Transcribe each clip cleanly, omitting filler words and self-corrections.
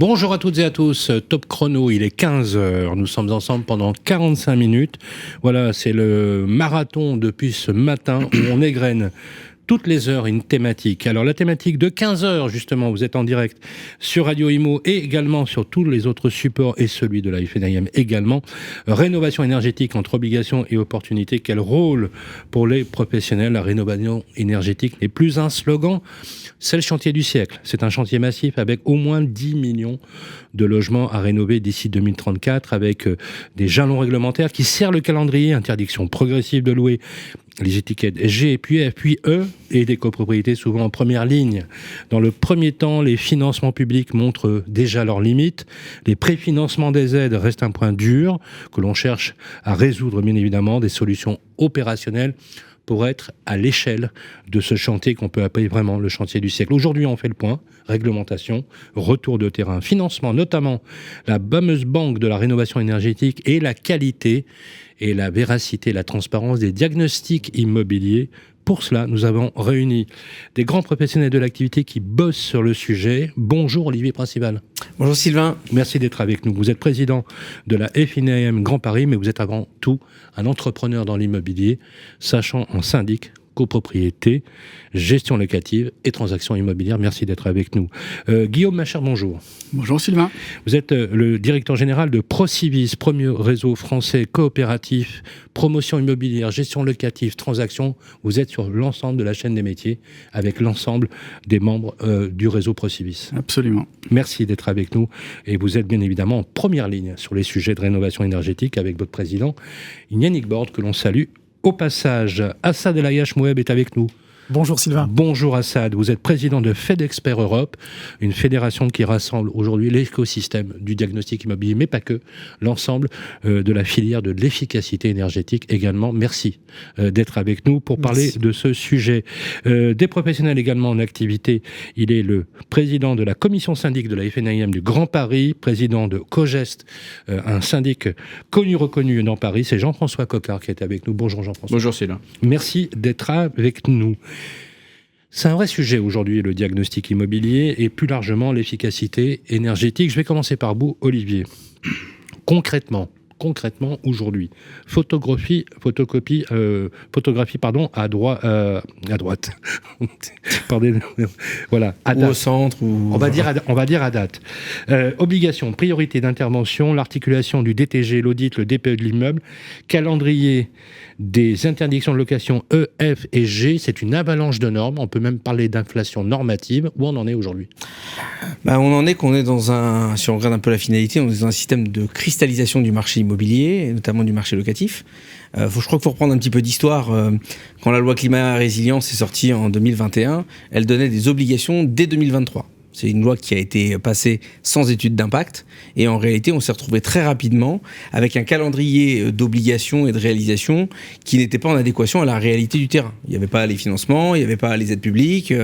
Bonjour à toutes et à tous, top chrono, il est 15 heures, nous sommes ensemble pendant 45 minutes. Voilà, c'est le marathon depuis ce matin où on égrène toutes les heures une thématique. Alors la thématique de 15 heures justement, vous êtes en direct sur Radio Imo et également sur tous les autres supports et celui de la FNIM également. Rénovation énergétique entre obligations et opportunités, quel rôle pour les professionnels? La rénovation énergétique n'est plus un slogan, c'est le chantier du siècle. C'est un chantier massif avec au moins 10 millions de logements à rénover d'ici 2034 avec des jalons réglementaires qui serrent le calendrier, interdiction progressive de louer les étiquettes G, puis F, puis E, et des copropriétés souvent en première ligne. Dans le premier temps, les financements publics montrent déjà leurs limites. Les préfinancements des aides restent un point dur que l'on cherche à résoudre, bien évidemment, des solutions opérationnelles pour être à l'échelle de ce chantier qu'on peut appeler vraiment le chantier du siècle. Aujourd'hui, on fait le point. Réglementation, retour de terrain, financement, notamment la fameuse banque de la rénovation énergétique et la qualité et la véracité, la transparence des diagnostics immobiliers. Pour cela, nous avons réuni des grands professionnels de l'activité qui bossent sur le sujet. Bonjour Olivier Principal. Bonjour Sylvain. Merci d'être avec nous. Vous êtes président de la FNIM Grand Paris, mais vous êtes avant tout un entrepreneur dans l'immobilier, sachant en syndic, copropriété, gestion locative et transactions immobilières. Merci d'être avec nous. Guillaume Macher, bonjour. Bonjour Sylvain. Vous êtes le directeur général de Procivis, premier réseau français coopératif, promotion immobilière, gestion locative, transactions. Vous êtes sur l'ensemble de la chaîne des métiers avec l'ensemble des membres du réseau Procivis. Absolument. Merci d'être avec nous et vous êtes bien évidemment en première ligne sur les sujets de rénovation énergétique avec votre président Yannick Borde que l'on salue. Au passage, Assad El Ayash Moueb est avec nous. Bonjour Sylvain. Bonjour Assad, vous êtes président de FedExpert Europe, une fédération qui rassemble aujourd'hui l'écosystème du diagnostic immobilier, mais pas que, l'ensemble de la filière de l'efficacité énergétique également. Merci d'être avec nous pour parler de ce sujet. Des professionnels également en activité, il est le président de la commission syndic de la FNIM du Grand Paris, président de Cogest, un syndic connu, reconnu dans Paris, c'est Jean-François Coquart qui est avec nous. Bonjour Jean-François. Bonjour Sylvain. Merci d'être avec nous. C'est un vrai sujet aujourd'hui, le diagnostic immobilier et plus largement l'efficacité énergétique. Je vais commencer par vous, Olivier. Concrètement aujourd'hui, photographie à droite. Pardon, voilà, à date. Ou au centre ou on va dire à date. Obligation, priorité d'intervention, l'articulation du DTG, l'audit, le DPE de l'immeuble, calendrier des interdictions de location E, F et G, c'est une avalanche de normes. On peut même parler d'inflation normative. Où on en est aujourd'hui? On en est qu'on est dans un, si on regarde un peu la finalité, on est dans un système de cristallisation du marché immobilier, et notamment du marché locatif. Je crois qu'il faut reprendre un petit peu d'histoire. Quand la loi climat et résilience est sortie en 2021, elle donnait des obligations dès 2023. C'est une loi qui a été passée sans étude d'impact. Et en réalité, on s'est retrouvé très rapidement avec un calendrier d'obligations et de réalisations qui n'était pas en adéquation à la réalité du terrain. Il n'y avait pas les financements, il n'y avait pas les aides publiques,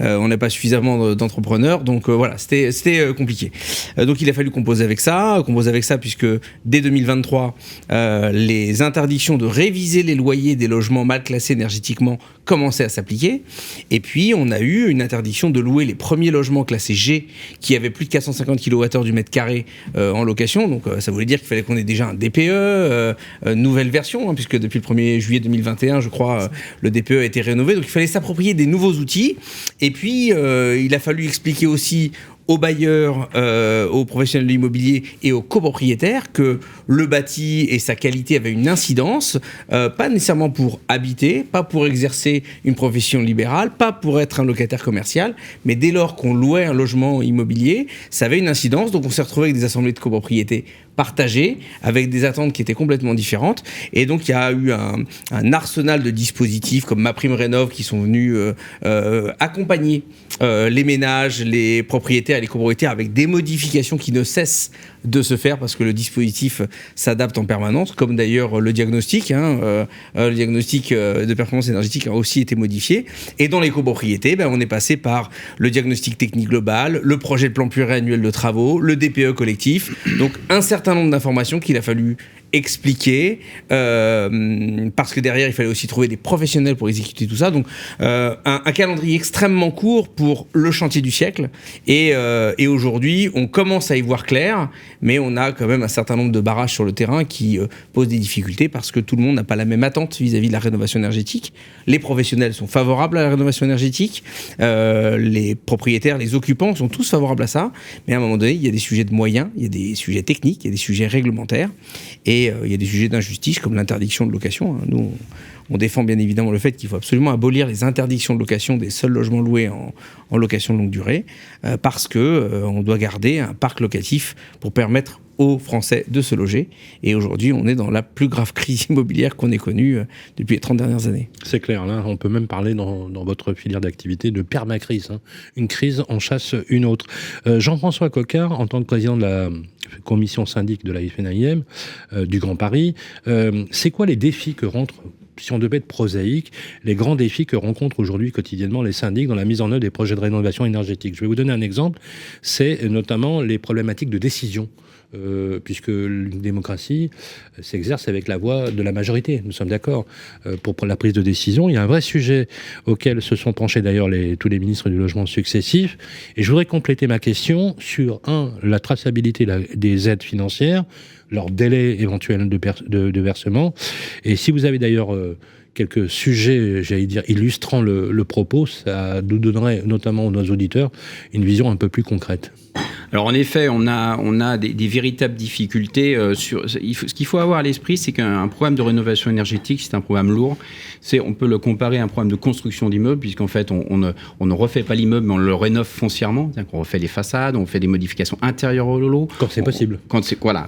on n'a pas suffisamment d'entrepreneurs. Donc voilà, c'était compliqué. Donc il a fallu composer avec ça puisque dès 2023, les interdictions de réviser les loyers des logements mal classés énergétiquement commençaient à s'appliquer. Et puis, on a eu une interdiction de louer les premiers logements classés G qui avaient plus de 450 kWh du mètre carré en location. Donc, ça voulait dire qu'il fallait qu'on ait déjà un DPE, nouvelle version, puisque depuis le 1er juillet 2021, je crois, le DPE a été rénové. Donc, il fallait s'approprier des nouveaux outils. Et puis, il a fallu expliquer aussi aux bailleurs, aux professionnels de l'immobilier et aux copropriétaires que le bâti et sa qualité avaient une incidence, pas nécessairement pour habiter, pas pour exercer une profession libérale, pas pour être un locataire commercial, mais dès lors qu'on louait un logement immobilier, ça avait une incidence. Donc on s'est retrouvé avec des assemblées de copropriété partagées, avec des attentes qui étaient complètement différentes. Et donc il y a eu un arsenal de dispositifs comme MaPrimeRénov' qui sont venus accompagner les ménages, les propriétaires et les copropriétaires avec des modifications qui ne cessent de se faire parce que le dispositif s'adapte en permanence, comme d'ailleurs le diagnostic. Le diagnostic de performance énergétique a aussi été modifié. Et dans les copropriétés, on est passé par le diagnostic technique global, le projet de plan pluriannuel de travaux, le DPE collectif. Donc un certain nombre d'informations qu'il a fallu expliquer, parce que derrière il fallait aussi trouver des professionnels pour exécuter tout ça. Donc un calendrier extrêmement court pour le chantier du siècle. Et aujourd'hui, on commence à y voir clair, mais on a quand même un certain nombre de barrages sur le terrain qui posent des difficultés parce que tout le monde n'a pas la même attente vis-à-vis de la rénovation énergétique. Les professionnels sont favorables à la rénovation énergétique, les propriétaires, les occupants sont tous favorables à ça, mais à un moment donné, il y a des sujets de moyens, il y a des sujets techniques, il y a des sujets réglementaires, et il y a des sujets d'injustice comme l'interdiction de location. Nous, on défend bien évidemment le fait qu'il faut absolument abolir les interdictions de location des seuls logements loués en location de longue durée, parce que on doit garder un parc locatif pour permettre aux Français de se loger. Et aujourd'hui, on est dans la plus grave crise immobilière qu'on ait connue depuis les 30 dernières années. C'est clair, là, on peut même parler dans votre filière d'activité de permacrise. Une crise en chasse une autre. Jean-François Coquart, en tant que président de la commission syndic de la FNAIM du Grand Paris, c'est quoi les défis que rentrent, si on devait être prosaïque, les grands défis que rencontrent aujourd'hui quotidiennement les syndics dans la mise en œuvre des projets de rénovation énergétique? Je vais vous donner un exemple, c'est notamment les problématiques de décision. Puisque une démocratie s'exerce avec la voix de la majorité, nous sommes d'accord, pour la prise de décision. Il y a un vrai sujet auquel se sont penchés d'ailleurs tous les ministres du logement successifs, et je voudrais compléter ma question sur, la traçabilité des aides financières, leur délai éventuel de versement, et si vous avez d'ailleurs quelques sujets, j'allais dire, illustrant le propos, ça nous donnerait, notamment aux nos auditeurs, une vision un peu plus concrète. Alors en effet, on a des véritables difficultés. Ce qu'il faut avoir à l'esprit, c'est qu'un programme de rénovation énergétique, c'est un programme lourd. On peut le comparer à un programme de construction d'immeuble, puisqu'en fait, on ne refait pas l'immeuble, mais on le rénove foncièrement. On refait les façades, on fait des modifications intérieures au lot. Quand c'est possible. Voilà.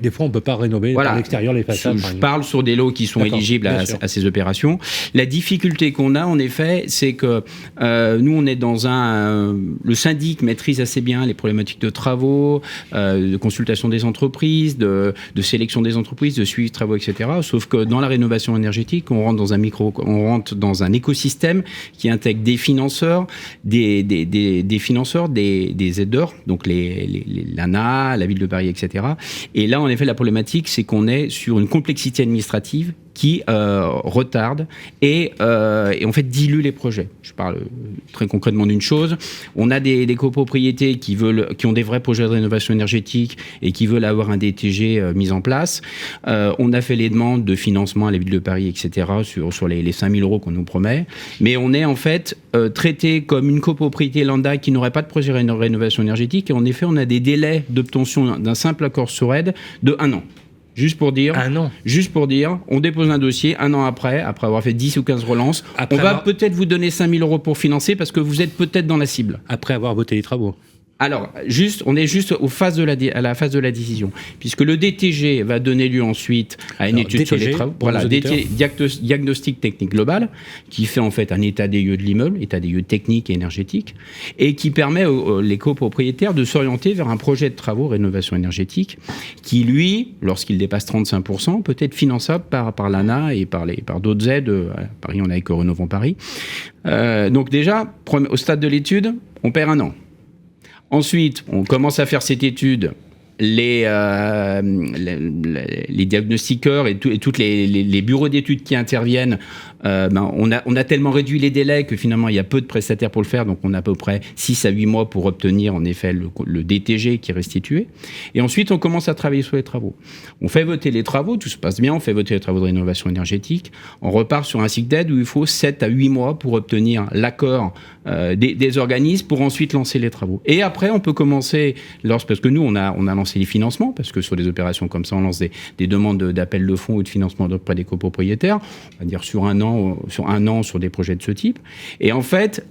Des fois, on ne peut pas rénover à l'extérieur les façades. Je parle sur des lots qui sont éligibles à ces opérations. La difficulté qu'on a, en effet, c'est que nous, on est dans le syndic maîtrise assez bien les problématiques de travaux, de consultation des entreprises, de sélection des entreprises, de suivi de travaux, etc. Sauf que dans la rénovation énergétique, on rentre dans un écosystème qui intègre des financeurs, des aideurs, donc l'ANA, la Ville de Paris, etc. Et là, en effet, la problématique, c'est qu'on est sur une complexité administrative qui retarde et en fait dilue les projets. Je parle très concrètement d'une chose. On a des copropriétés qui ont des vrais projets de rénovation énergétique et qui veulent avoir un DTG mis en place. On a fait les demandes de financement à la Ville de Paris, etc. sur les 5 000 € qu'on nous promet. Mais on est en fait traité comme une copropriété lambda qui n'aurait pas de projet de rénovation énergétique. Et en effet, on a des délais d'obtention d'un simple accord sur aide de 1 an. Juste pour dire, on dépose un dossier 1 an après avoir fait 10 ou 15 relances. On va peut-être vous donner 5 000 € pour financer parce que vous êtes peut-être dans la cible. Après avoir voté les travaux. Alors, on est juste à la phase de la décision, puisque le DTG va donner lieu ensuite à une étude sur les travaux. Voilà, diagnostic technique global, qui fait en fait un état des lieux de l'immeuble, état des lieux techniques et énergétiques, et qui permet les copropriétaires de s'orienter vers un projet de travaux rénovation énergétique, qui lui, lorsqu'il dépasse 35%, peut être finançable par l'ANA et par d'autres aides. À Paris, on a avec Rénovons Paris. Donc déjà, au stade de l'étude, on perd 1 an. Ensuite, on commence à faire cette étude. Les diagnostiqueurs et toutes les bureaux d'études qui interviennent, on a tellement réduit les délais que finalement il y a peu de prestataires pour le faire, donc on a à peu près 6 à 8 mois pour obtenir en effet le DTG qui est restitué. Et ensuite on commence à travailler sur les travaux. On fait voter les travaux, tout se passe bien, on fait voter les travaux de rénovation énergétique, on repart sur un cycle d'aide où il faut 7 à 8 mois pour obtenir l'accord des organismes pour ensuite lancer les travaux. Et après on peut commencer, parce que nous on a lancé les financements, parce que sur des opérations comme ça on lance des demandes d'appel de fonds ou de financement auprès des copropriétaires, on va dire sur un an sur des projets de ce type. Et en fait,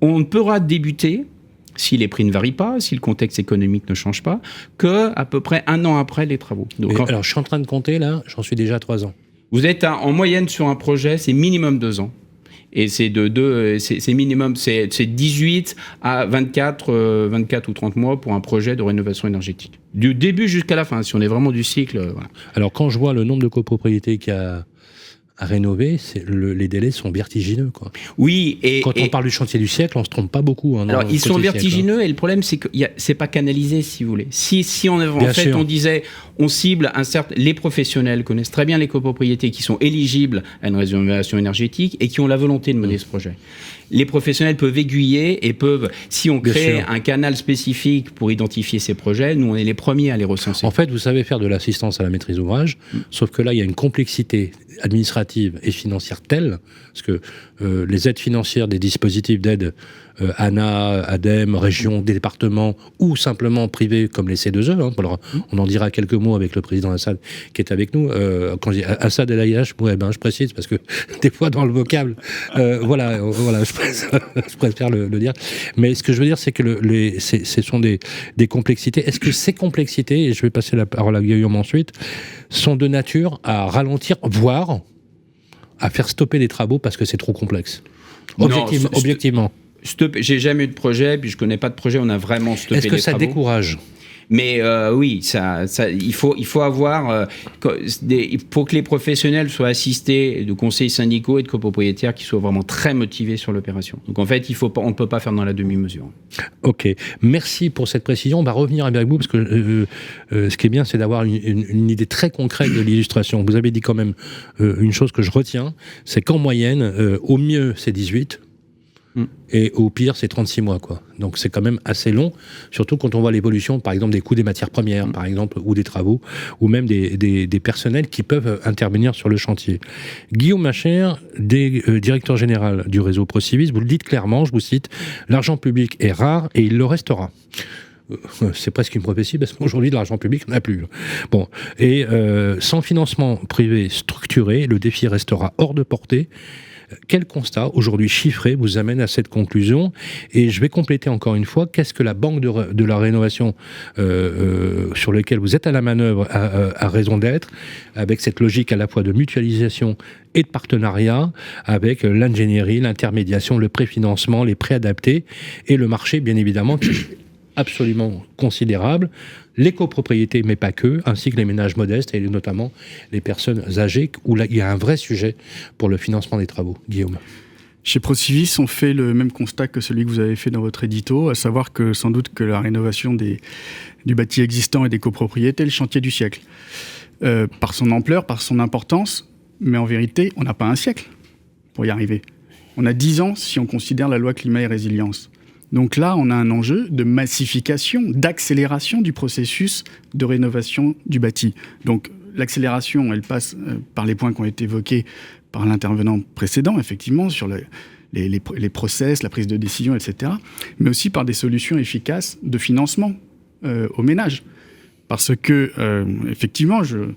on ne pourra débuter, si les prix ne varient pas, si le contexte économique ne change pas, qu'à peu près 1 an après les travaux. Donc, alors, je suis en train de compter, là, j'en suis déjà à 3 ans. Vous êtes en moyenne sur un projet, c'est minimum 2 ans. Et c'est minimum, c'est 18 à 24 ou 30 mois pour un projet de rénovation énergétique. Du début jusqu'à la fin, si on est vraiment du cycle. Voilà. Alors, quand je vois le nombre de copropriétés qu'il y a à rénover, les délais sont vertigineux, quoi. Oui, Quand on parle du chantier du siècle, on se trompe pas beaucoup. Alors, ils sont vertigineux, et le problème, c'est que c'est pas canalisé, si vous voulez. Si on disait, on cible les professionnels connaissent très bien les copropriétés qui sont éligibles à une rénovation énergétique et qui ont la volonté de mener ce projet. Les professionnels peuvent aiguiller et peuvent, si on crée un canal spécifique pour identifier ces projets, nous, on est les premiers à les recenser. En fait, vous savez faire de l'assistance à la maîtrise d'ouvrage, sauf que là, il y a une complexité administrative et financière telle, parce que les aides financières des dispositifs d'aide ANA, ADEME, régions, départements ou simplement privés comme les C2E, hein, on en dira quelques mots avec le président Assad qui est avec nous. Quand je dis Assad et l'AIH, je précise parce que des fois dans le vocable, voilà, je préfère le dire. Mais ce que je veux dire, c'est que ce sont des complexités. Est-ce que ces complexités, et je vais passer la parole à Guillaume ensuite, sont de nature à ralentir, voire à faire stopper les travaux parce que c'est trop complexe? Objectivement. J'ai jamais eu de projet, puis je connais pas de projet. On a vraiment stoppé les travaux. Est-ce que ça décourage? Mais oui, il faut avoir pour que les professionnels soient assistés de conseils syndicaux et de copropriétaires qui soient vraiment très motivés sur l'opération. Donc en fait, on ne peut pas faire dans la demi-mesure. Ok, merci pour cette précision. On va revenir avec vous parce que ce qui est bien, c'est d'avoir une idée très concrète de l'illustration. Vous avez dit quand même une chose que je retiens, c'est qu'en moyenne, au mieux, c'est 18. Et au pire, c'est 36 mois, quoi. Donc c'est quand même assez long, surtout quand on voit l'évolution, par exemple, des coûts des matières premières, par exemple, ou des travaux, ou même des personnels qui peuvent intervenir sur le chantier. Guillaume Macher, directeur général du réseau Procivis, vous le dites clairement, je vous cite, « L'argent public est rare et il le restera ». C'est presque une prophétie parce qu'aujourd'hui de l'argent public on n'a plus. Bon, et sans financement privé structuré, le défi restera hors de portée. Quel constat aujourd'hui chiffré vous amène à cette conclusion? Et je vais compléter encore une fois, qu'est-ce que la banque de la rénovation sur laquelle vous êtes à la manœuvre a raison d'être, avec cette logique à la fois de mutualisation et de partenariat, avec l'ingénierie, l'intermédiation, le préfinancement, les prêts adaptés et le marché bien évidemment qui est absolument considérable, les copropriétés, mais pas que, ainsi que les ménages modestes et notamment les personnes âgées, où là, il y a un vrai sujet pour le financement des travaux. Guillaume. Chez Procivis, on fait le même constat que celui que vous avez fait dans votre édito, à savoir que sans doute que la rénovation du bâti existant et des copropriétés est le chantier du siècle. Par son ampleur, par son importance, mais en vérité, on n'a pas un siècle pour y arriver. On a 10 ans si on considère la loi climat et résilience. Donc là, on a un enjeu de massification, d'accélération du processus de rénovation du bâti. Donc l'accélération, elle passe par les points qui ont été évoqués par l'intervenant précédent, effectivement, sur les process, la prise de décision, etc., mais aussi par des solutions efficaces de financement aux ménages. Parce que, effectivement, je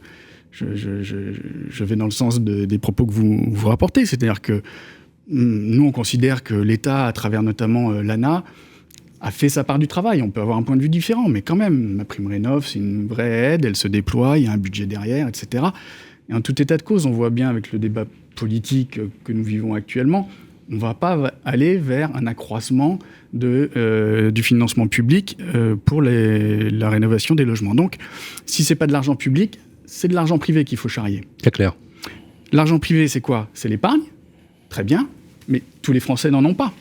vais dans le sens des propos que vous rapportez, c'est-à-dire que nous, on considère que l'État, à travers notamment l'ANA, a fait sa part du travail. On peut avoir un point de vue différent, mais quand même, ma prime rénov', c'est une vraie aide, elle se déploie, il y a un budget derrière, etc. Et en tout état de cause, on voit bien avec le débat politique que nous vivons actuellement, on ne va pas aller vers un accroissement du financement public pour la rénovation des logements. Donc, si ce n'est pas de l'argent public, c'est de l'argent privé qu'il faut charrier. C'est clair. L'argent privé, c'est quoi? C'est l'épargne. Très bien. Mais tous les Français n'en ont pas.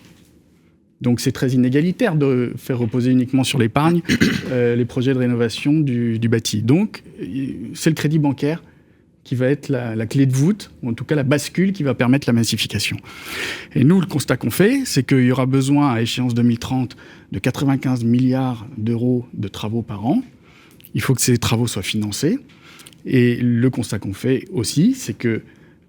Donc c'est très inégalitaire de faire reposer uniquement sur l'épargne les projets de rénovation du bâti. Donc c'est le crédit bancaire qui va être la clé de voûte, ou en tout cas la bascule qui va permettre la massification. Et nous, le constat qu'on fait, c'est qu'il y aura besoin à échéance 2030 de 95 milliards d'euros de travaux par an. Il faut que ces travaux soient financés. Et le constat qu'on fait aussi, c'est que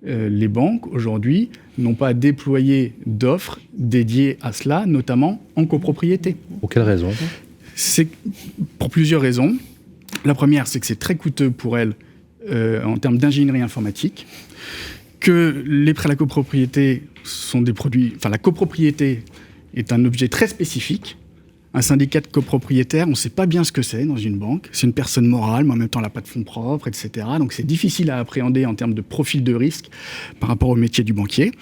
les banques, aujourd'hui, n'ont pas déployé d'offres dédiées à cela, notamment en copropriété. Pour quelle raison? C'est pour plusieurs raisons. La première, c'est que c'est très coûteux pour elles en termes d'ingénierie informatique, que les prêts à la copropriété sont des produits... Enfin, la copropriété est un objet très spécifique. Un syndicat de copropriétaires, on ne sait pas bien ce que c'est dans une banque. C'est une personne morale, mais en même temps, elle n'a pas de fonds propres, etc. Donc, c'est difficile à appréhender en termes de profil de risque par rapport au métier du banquier.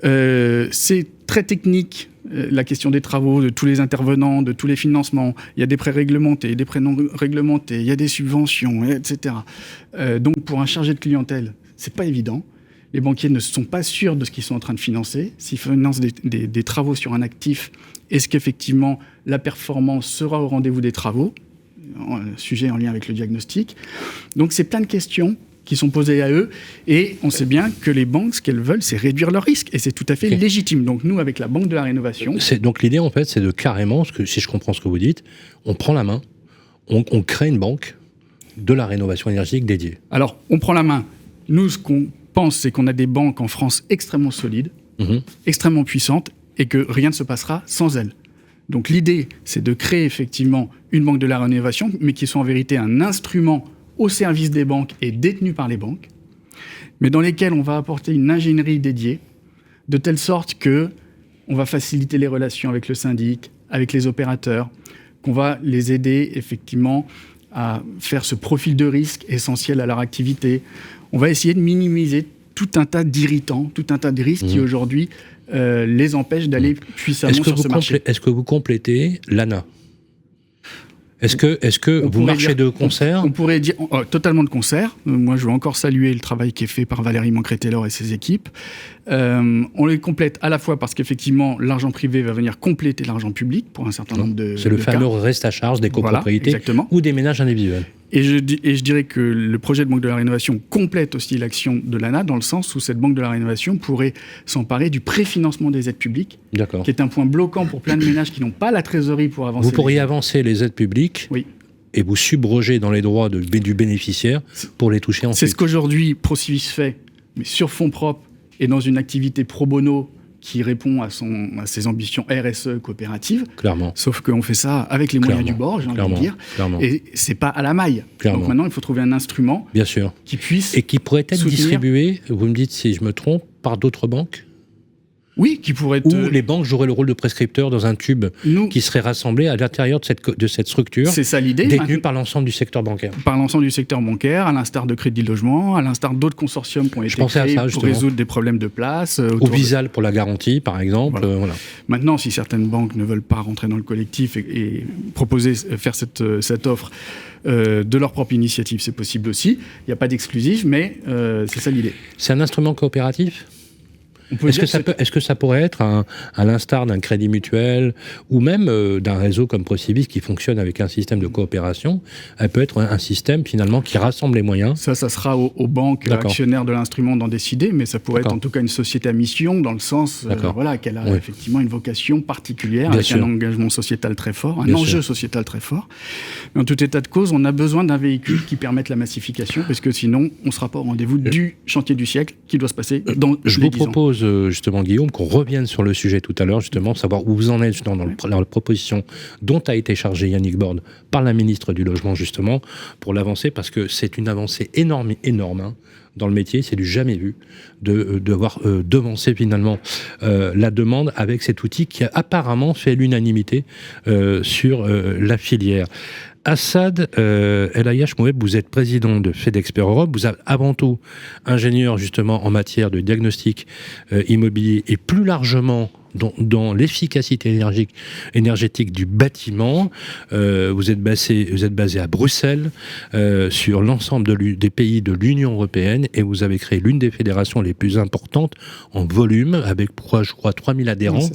C'est très technique, la question des travaux, de tous les intervenants, de tous les financements. Il y a des prêts réglementés, des prêts non réglementés, il y a des subventions, etc. Donc, pour un chargé de clientèle, c'est pas évident. Les banquiers ne sont pas sûrs de ce qu'ils sont en train de financer. S'ils financent des travaux sur un actif, est-ce qu'effectivement la performance sera au rendez-vous des travaux ? Sujet en lien avec le diagnostic. Donc c'est plein de questions qui sont posées à eux, et on sait bien que les banques, ce qu'elles veulent, c'est réduire leurs risques, et c'est tout à fait légitime. Donc nous, avec la Banque de la Rénovation... Donc l'idée, en fait, c'est de carrément, si je comprends ce que vous dites, on prend la main, on crée une banque de la rénovation énergétique dédiée. Alors, on prend la main. Nous, ce qu'on pense, c'est qu'on a des banques en France extrêmement solides, extrêmement puissantes, et que rien ne se passera sans elles. Donc l'idée, c'est de créer effectivement une banque de la rénovation, mais qui soit en vérité un instrument au service des banques et détenu par les banques, mais dans lesquels on va apporter une ingénierie dédiée, de telle sorte que on va faciliter les relations avec le syndic, avec les opérateurs, qu'on va les aider effectivement à faire ce profil de risque essentiel à leur activité. On va essayer de minimiser tout un tas d'irritants, tout un tas de risques qui aujourd'hui les empêchent d'aller puissamment sur ce marché. Est-ce que vous complétez l'ANA ? Est-ce que vous marchez de concert ? On pourrait dire totalement de concert. Moi, je veux encore saluer le travail qui est fait par Valérie Mancret-Taylor et ses équipes. On les complète à la fois parce qu'effectivement, l'argent privé va venir compléter l'argent public pour un certain nombre de C'est le fameux reste à charge des copropriétés ou des ménages individuels. Et je dirais que le projet de Banque de la Rénovation complète aussi l'action de l'ANA, dans le sens où cette Banque de la Rénovation pourrait s'emparer du préfinancement des aides publiques, qui est un point bloquant pour plein de ménages qui n'ont pas la trésorerie pour avancer. Vous pourriez avancer les aides publiques et vous subroger dans les droits du bénéficiaire pour les toucher ensuite. C'est ce qu'aujourd'hui Procivis fait, mais sur fonds propres et dans une activité pro bono qui répond à ses ambitions RSE coopératives. Clairement. Sauf qu'on fait ça avec les moyens du bord, j'ai envie de dire. Et c'est pas à la maille. Donc maintenant, il faut trouver un instrument qui puisse... Et qui pourrait être distribué, vous me dites si je me trompe, par d'autres banques ? Oui, qui pourrait être... Où les banques joueraient le rôle de prescripteur dans un tube qui serait rassemblé à l'intérieur de cette structure. C'est ça l'idée. Détenue par l'ensemble du secteur bancaire. Par l'ensemble du secteur bancaire, à l'instar de Crédit Logement, à l'instar d'autres consortiums qui ont été créés pour résoudre des problèmes de place. Ou Visal pour la garantie, par exemple. Voilà. Maintenant, si certaines banques ne veulent pas rentrer dans le collectif et faire cette offre de leur propre initiative, c'est possible aussi. Il n'y a pas d'exclusif, mais c'est ça l'idée. C'est un instrument coopératif ? Est-ce que ça pourrait être, à l'instar d'un crédit mutuel ou même d'un réseau comme Procivis qui fonctionne avec un système de coopération, elle peut être un système finalement qui rassemble les moyens ? Ça sera aux banques actionnaires de l'instrument d'en décider, mais ça pourrait être en tout cas une société à mission dans le sens qu'elle a effectivement une vocation particulière, avec un engagement sociétal très fort, un enjeu sociétal très fort. Mais en tout état de cause, on a besoin d'un véhicule qui permette la massification, parce que sinon, on ne sera pas au rendez-vous du chantier du siècle qui doit se passer dans les 10 ans. Je vous propose justement, Guillaume, qu'on revienne sur le sujet tout à l'heure, justement, savoir où vous en êtes justement dans la proposition dont a été chargé Yannick Borde par la ministre du Logement, justement, pour l'avancer, parce que c'est une avancée énorme dans le métier, c'est du jamais vu de devoir devancer finalement la demande avec cet outil qui a apparemment fait l'unanimité sur la filière. Assad El Ayash Moueb, vous êtes président de FedExpert Europe, vous êtes avant tout ingénieur justement en matière de diagnostic immobilier et plus largement dans l'efficacité énergétique du bâtiment. Vous êtes basé à Bruxelles, sur l'ensemble des pays de l'Union européenne, et vous avez créé l'une des fédérations les plus importantes en volume, avec, je crois, 3000 adhérents,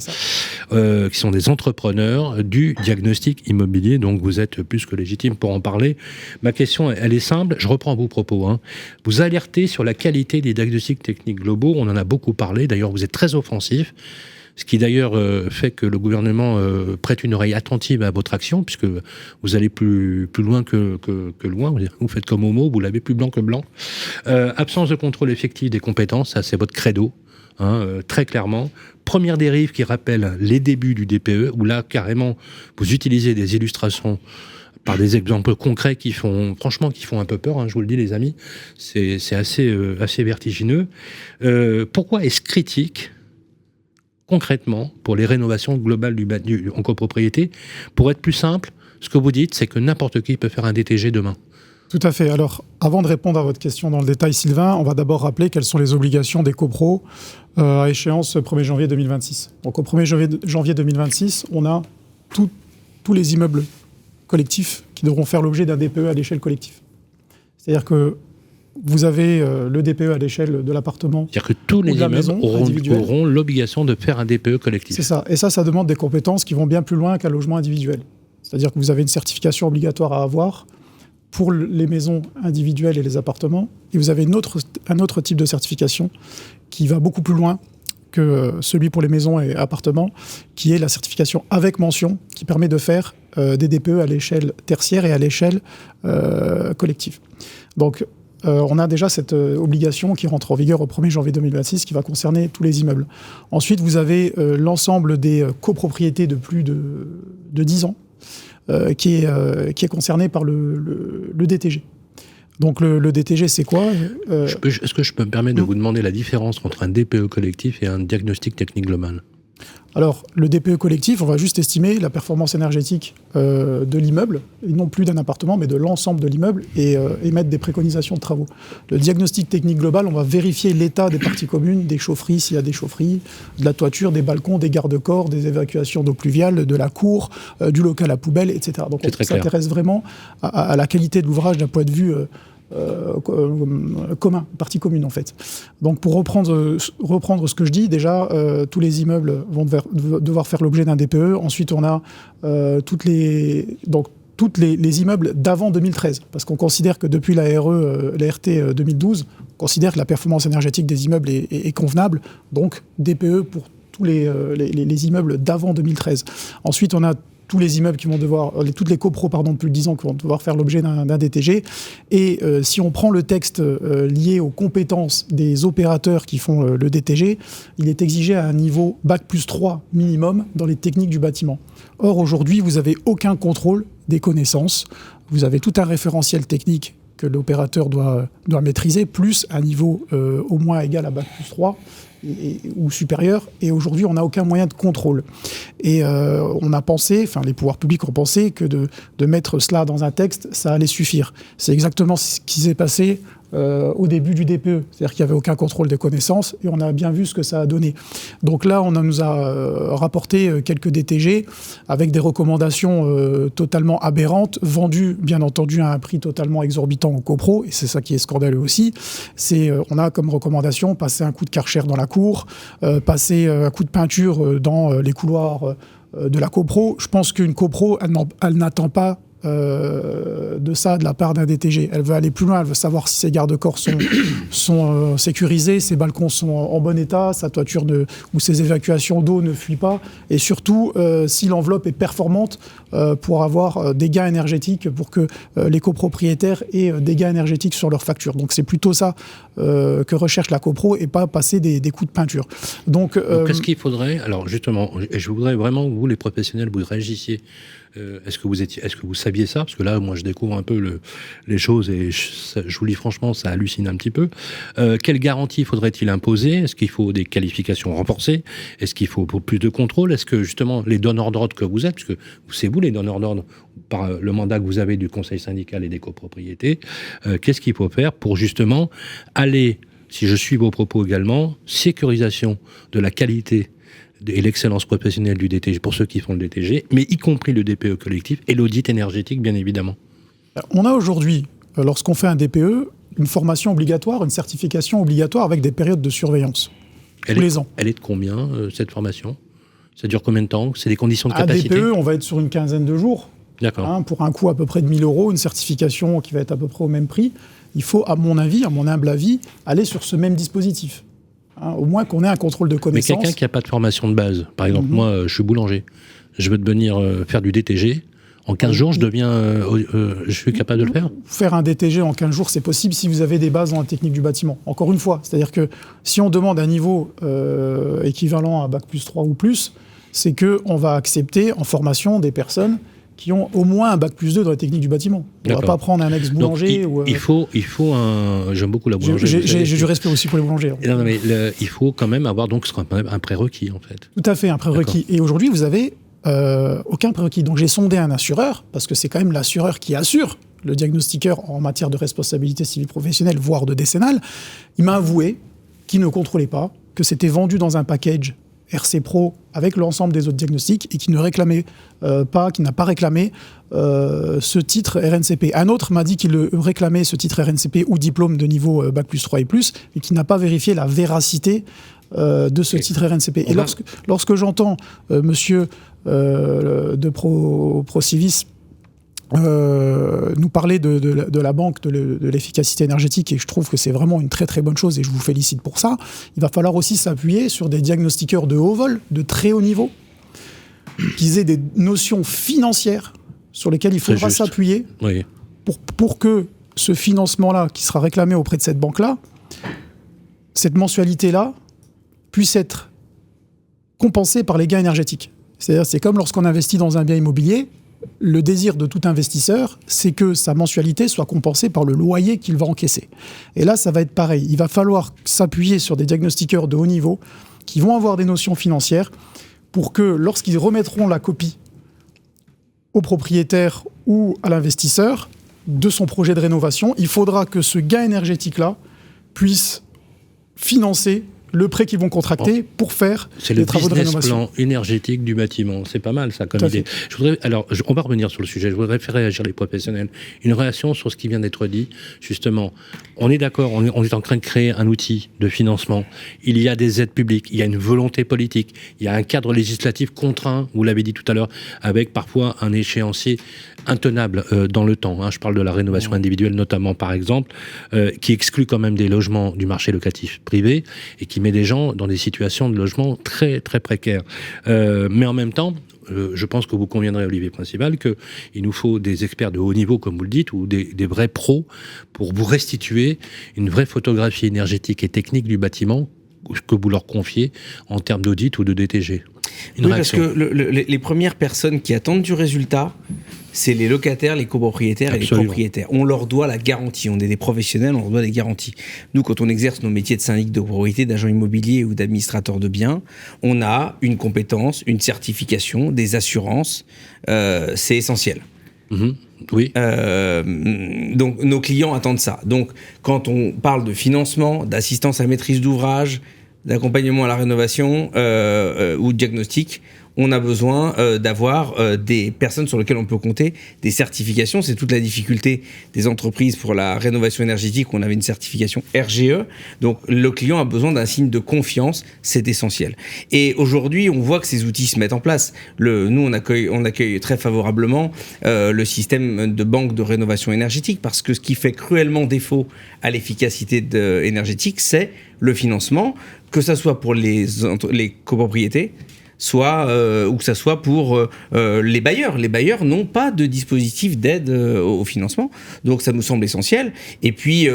qui sont des entrepreneurs du diagnostic immobilier. Donc vous êtes plus que légitime pour en parler. Ma question, elle est simple, je reprends vos propos. Vous alertez sur la qualité des diagnostics techniques globaux, on en a beaucoup parlé, d'ailleurs vous êtes très offensif. Ce qui d'ailleurs fait que le gouvernement prête une oreille attentive à votre action, puisque vous allez plus loin que loin. Vous faites comme Homo, vous l'avez plus blanc que blanc. Absence de contrôle effectif des compétences, ça c'est votre credo, très clairement. Première dérive qui rappelle les débuts du DPE, où là carrément vous utilisez des illustrations par des exemples concrets qui font un peu peur, je vous le dis les amis, c'est assez vertigineux. Pourquoi est-ce critique concrètement, pour les rénovations globales en copropriété, pour être plus simple, ce que vous dites, c'est que n'importe qui peut faire un DTG demain. Tout à fait. Alors, avant de répondre à votre question dans le détail, Sylvain, on va d'abord rappeler quelles sont les obligations des copros à échéance 1er janvier 2026. Donc, au 1er janvier 2026, on a tous les immeubles collectifs qui devront faire l'objet d'un DPE à l'échelle collective. C'est-à-dire que vous avez le DPE à l'échelle de l'appartement. C'est-à-dire que tous les immeubles auront l'obligation de faire un DPE collectif. C'est ça. Et ça demande des compétences qui vont bien plus loin qu'un logement individuel. C'est-à-dire que vous avez une certification obligatoire à avoir pour les maisons individuelles et les appartements. Et vous avez un autre type de certification qui va beaucoup plus loin que celui pour les maisons et appartements, qui est la certification avec mention, qui permet de faire des DPE à l'échelle tertiaire et à l'échelle collective. Donc, on a déjà cette obligation qui rentre en vigueur au 1er janvier 2026, qui va concerner tous les immeubles. Ensuite, vous avez l'ensemble des copropriétés de plus de 10 ans, qui est concerné par le DTG. Donc le DTG, c'est quoi Est-ce que je peux me permettre de vous demander la différence entre un DPE collectif et un diagnostic technique global ? Alors, le DPE collectif, on va juste estimer la performance énergétique de l'immeuble, et non plus d'un appartement, mais de l'ensemble de l'immeuble, et émettre des préconisations de travaux. Le diagnostic technique global, on va vérifier l'état des parties communes, des chaufferies, s'il y a des chaufferies, de la toiture, des balcons, des garde-corps, des évacuations d'eau pluviale, de la cour, du local à poubelle, etc. Donc on s'intéresse vraiment à la qualité de l'ouvrage d'un point de vue commun, partie commune en fait. Donc pour reprendre ce que je dis, déjà tous les immeubles vont devoir faire l'objet d'un DPE. Ensuite on a tous les immeubles d'avant 2013, parce qu'on considère que depuis la RT 2012, on considère que la performance énergétique des immeubles est convenable, donc DPE pour tous les immeubles d'avant 2013. Ensuite on a tous les immeubles qui vont devoir, toutes les copros de plus de 10 ans qui vont devoir faire l'objet d'un DTG. Et si on prend le texte lié aux compétences des opérateurs qui font le DTG, il est exigé à un niveau Bac+3 minimum dans les techniques du bâtiment. Or, aujourd'hui, vous n'avez aucun contrôle des connaissances. Vous avez tout un référentiel technique que l'opérateur doit maîtriser, plus un niveau au moins égal à Bac+3. Ou supérieur, et aujourd'hui on n'a aucun moyen de contrôle. Et on a pensé, enfin les pouvoirs publics ont pensé que de mettre cela dans un texte, ça allait suffire. C'est exactement ce qui s'est passé au début du DPE, c'est-à-dire qu'il n'y avait aucun contrôle des connaissances, et on a bien vu ce que ça a donné. Donc là, on nous a rapporté quelques DTG avec des recommandations totalement aberrantes, vendues bien entendu à un prix totalement exorbitant aux copros, et c'est ça qui est scandaleux aussi. On a comme recommandation passer un coup de Karcher dans la cour, passer un coup de peinture dans les couloirs de la copro. Je pense qu'une copro, elle n'attend pas de ça de la part d'un DTG. Elle veut aller plus loin, elle veut savoir si ses garde-corps sont sécurisés, ses balcons sont en bon état, sa toiture ou ses évacuations d'eau ne fuient pas, et surtout si l'enveloppe est performante pour avoir des gains énergétiques, pour que les copropriétaires aient des gains énergétiques sur leur facture. Donc c'est plutôt ça que recherche la copro, et pas passer des coups de peinture. Donc qu'est-ce qu'il faudrait ? Alors justement, je voudrais vraiment que vous, les professionnels, vous réagissiez. Est-ce que vous saviez ça ? Parce que là, moi, je découvre un peu les choses, et je vous dis franchement, ça hallucine un petit peu. Quelle garantie faudrait-il imposer ? Est-ce qu'il faut des qualifications renforcées ? Est-ce qu'il faut plus de contrôle ? Est-ce que justement les donneurs d'ordre que vous êtes, parce que c'est vous les donneurs d'ordre par le mandat que vous avez du conseil syndical et des copropriétés, qu'est-ce qu'il faut faire pour justement aller, si je suis vos propos également, sécurisation de la qualité et l'excellence professionnelle du DTG pour ceux qui font le DTG, mais y compris le DPE collectif et l'audit énergétique, bien évidemment. On a aujourd'hui, lorsqu'on fait un DPE, une formation obligatoire, une certification obligatoire avec des périodes de surveillance tous les ans. Elle est de combien, cette formation ? Ça dure combien de temps ? C'est des conditions de capacité ? Un DPE, on va être sur une quinzaine de jours. D'accord. Pour un coût à peu près de 1 000 €, une certification qui va être à peu près au même prix. Il faut, à mon humble avis, aller sur ce même dispositif. Au moins qu'on ait un contrôle de connaissances. Mais quelqu'un qui n'a pas de formation de base, par exemple, moi, je suis boulanger, je veux devenir faire du DTG, en 15 jours, je suis capable de le faire ? Faire un DTG en 15 jours, c'est possible si vous avez des bases dans la technique du bâtiment. Encore une fois, c'est-à-dire que si on demande un niveau équivalent à Bac+3 ou plus, c'est qu'on va accepter en formation des personnes qui ont au moins un Bac+2 dans la technique du bâtiment. On ne va pas prendre un ex-boulanger. Il faut un... J'aime beaucoup la boulangerie. J'ai du respect aussi pour les boulangers. Non, mais il faut quand même avoir donc un prérequis, en fait. Tout à fait, un prérequis. Et aujourd'hui, vous avez aucun prérequis. Donc j'ai sondé un assureur, parce que c'est quand même l'assureur qui assure le diagnostiqueur en matière de responsabilité civile professionnelle, voire de décennale. Il m'a avoué qu'il ne contrôlait pas, que c'était vendu dans un package RC Pro avec l'ensemble des autres diagnostics et qui n'a pas réclamé ce titre RNCP. Un autre m'a dit qu'il réclamait ce titre RNCP ou diplôme de niveau Bac plus 3 et plus, mais qui n'a pas vérifié la véracité de ce titre RNCP. Et lorsque j'entends monsieur de Procivis nous parler de la banque de l'efficacité énergétique, et je trouve que c'est vraiment une très très bonne chose et je vous félicite pour ça, il va falloir aussi s'appuyer sur des diagnostiqueurs de haut vol, de très haut niveau, qui aient des notions financières sur lesquelles il faudra s'appuyer pour que ce financement-là qui sera réclamé auprès de cette banque-là, cette mensualité-là, puisse être compensée par les gains énergétiques. C'est-à-dire, c'est comme lorsqu'on investit dans un bien immobilier, le désir de tout investisseur, c'est que sa mensualité soit compensée par le loyer qu'il va encaisser. Et là, ça va être pareil. Il va falloir s'appuyer sur des diagnostiqueurs de haut niveau qui vont avoir des notions financières pour que, lorsqu'ils remettront la copie au propriétaire ou à l'investisseur de son projet de rénovation, il faudra que ce gain énergétique-là puisse financer le prêt qu'ils vont contracter pour faire des travaux de rénovation. C'est le business plan énergétique du bâtiment. C'est pas mal, ça, comme idée. On va revenir sur le sujet. Je voudrais faire réagir les professionnels. Une réaction sur ce qui vient d'être dit. Justement, on est d'accord, on est en train de créer un outil de financement. Il y a des aides publiques, il y a une volonté politique, il y a un cadre législatif contraint, vous l'avez dit tout à l'heure, avec parfois un échéancier intenable dans le temps. Je parle de la rénovation individuelle notamment, par exemple, qui exclut quand même des logements du marché locatif privé et qui met des gens dans des situations de logement très, très précaires. Mais en même temps, je pense que vous conviendrez, Olivier Principal, qu'il nous faut des experts de haut niveau, comme vous le dites, ou des vrais pros pour vous restituer une vraie photographie énergétique et technique du bâtiment que vous leur confiez en termes d'audit ou de DTG. Parce que les premières personnes qui attendent du résultat, c'est les locataires, les copropriétaires et les propriétaires. On leur doit la garantie. On est des professionnels, on leur doit des garanties. Nous, quand on exerce nos métiers de syndic de propriété, d'agent immobilier ou d'administrateur de biens, on a une compétence, une certification, des assurances. C'est essentiel. Oui. Donc, nos clients attendent ça. Donc, quand on parle de financement, d'assistance à maîtrise d'ouvrage, d'accompagnement à la rénovation ou de diagnostic, on a besoin d'avoir des personnes sur lesquelles on peut compter, des certifications. C'est toute la difficulté des entreprises pour la rénovation énergétique. On avait une certification RGE. Donc, le client a besoin d'un signe de confiance. C'est essentiel. Et aujourd'hui, on voit que ces outils se mettent en place. Nous, on accueille très favorablement le système de banque de rénovation énergétique parce que ce qui fait cruellement défaut à l'efficacité énergétique, c'est le financement, que ça soit pour les copropriétés, ou que ça soit pour les bailleurs. Les bailleurs n'ont pas de dispositif d'aide au financement, donc ça nous semble essentiel. Et puis,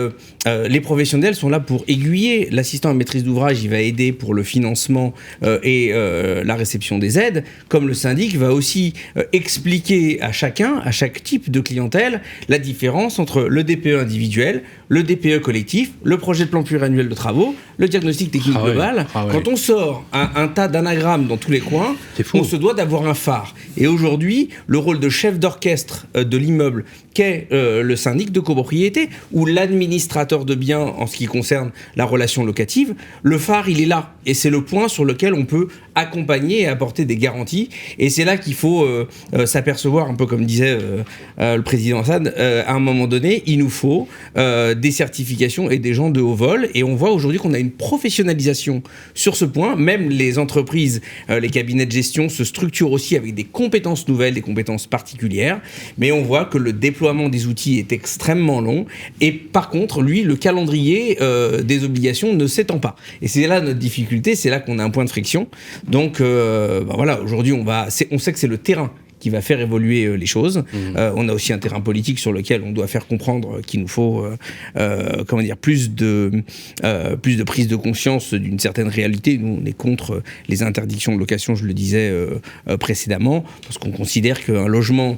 les professionnels sont là pour aiguiller. L'assistant à maîtrise d'ouvrage, il va aider pour le financement et la réception des aides, comme le syndic va aussi expliquer à chaque type de clientèle, la différence entre le DPE individuel, le DPE collectif, le projet de plan pluriannuel de travaux, le diagnostic technique global. Quand on sort un tas d'anagrammes dans tous les coins, on se doit d'avoir un phare. Et aujourd'hui, le rôle de chef d'orchestre de l'immeuble qu'est le syndic de copropriété ou l'administrateur de biens en ce qui concerne la relation locative, le phare, il est là. Et c'est le point sur lequel on peut accompagner et apporter des garanties. Et c'est là qu'il faut s'apercevoir, un peu comme disait le président Assad, à un moment donné, il nous faut des certifications et des gens de haut vol. Et on voit aujourd'hui qu'on a une professionnalisation sur ce point. Même les entreprises, les cabinets de gestion se structurent aussi avec des compétences nouvelles, des compétences particulières. Mais on voit que le déploiement des outils est extrêmement long. Et par contre, lui, le calendrier des obligations ne s'étend pas. Et c'est là notre difficulté, c'est là qu'on a un point de friction. Donc voilà, aujourd'hui, on sait que c'est le terrain qui va faire évoluer les choses. On a aussi un terrain politique sur lequel on doit faire comprendre qu'il nous faut plus de prise de conscience d'une certaine réalité. Nous, on est contre les interdictions de location, je le disais précédemment, parce qu'on considère qu'un logement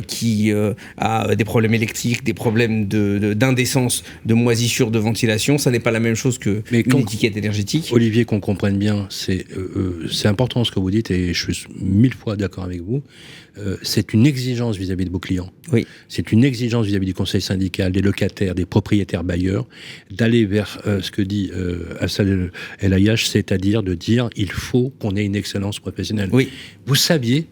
qui a des problèmes électriques, des problèmes d'indécence, de moisissure, de ventilation, ça n'est pas la même chose qu'une étiquette énergétique. Olivier, qu'on comprenne bien, c'est important ce que vous dites et je suis 1000 fois d'accord avec vous. c'est une exigence vis-à-vis de vos clients. Oui. C'est une exigence vis-à-vis du conseil syndical, des locataires, des propriétaires bailleurs, d'aller vers ce que dit Assad El Ayache, c'est-à-dire de dire il faut qu'on ait une excellence professionnelle. Oui. Vous saviez